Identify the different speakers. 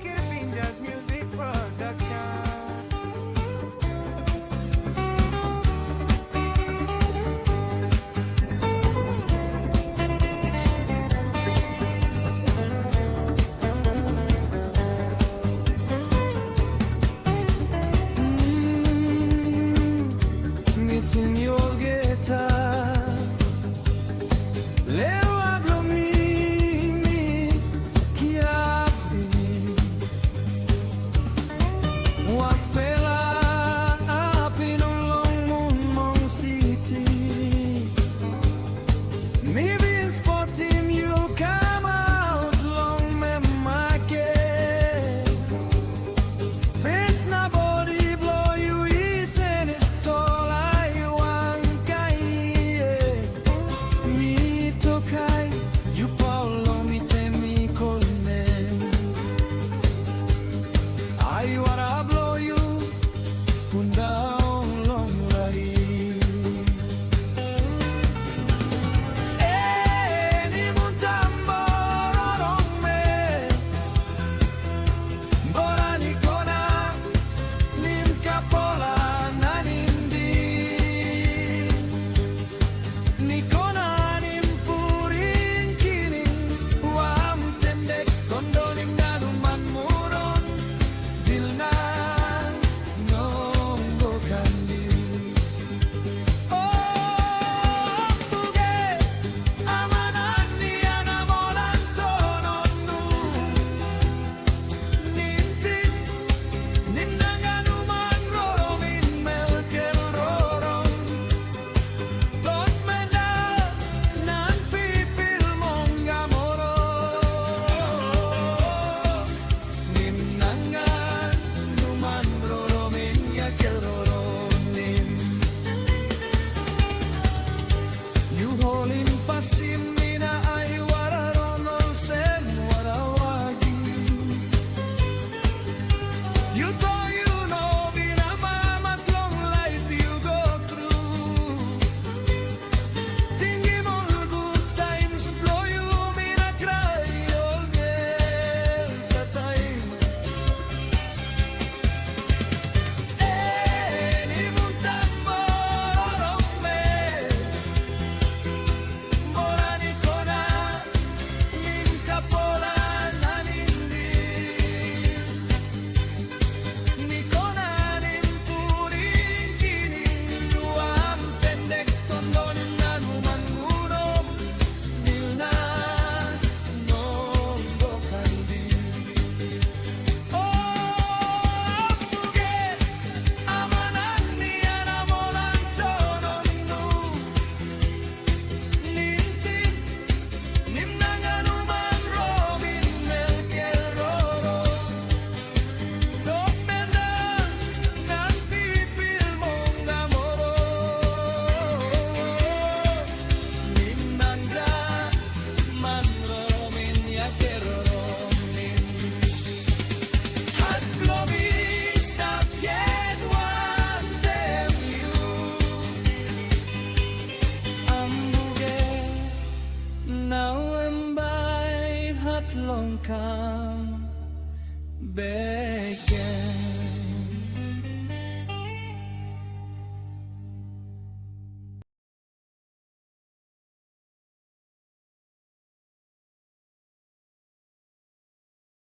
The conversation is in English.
Speaker 1: Pinja's music production. Meeting your guitar. Leo hablo mimi kiapi. Wapela api nulong mumong city. Maybe sporting you come out long me market. Face na body blow you is and it's all I want kai. Me to kai you follow me temi kolmen. I wanna blow you punda long rai. Ni muntambo rong me borani kona nim kapola nanindi ni kona nim puring kining wam tendek kondonim nanuman muron dilna nongo kandi. Oh buge amanani anamolanto nonnu nintin nindanganuman roro min melkel roron tot mena nan pipil monga moro nindanganuman roro min yakel roron nim you holim pasim mina ay wararonon sen warawagi. You thought you know Vina mama's long life you go through. Thinking all good times blow you mina cry all the time. Ni muntambo rong me borani kona nim kapola nanindi ni kona nim puring kining wam pendek kondonim nanuman murom dilna nongo kandi. Oh buge amanani anamolanto nonnu nintin nimnanganuman robin melkel roro tot mena nan pipil monga moro nimnangra man romin yakeroron nim hat blomis tap yet one them you ambuge now am by hat long come back again.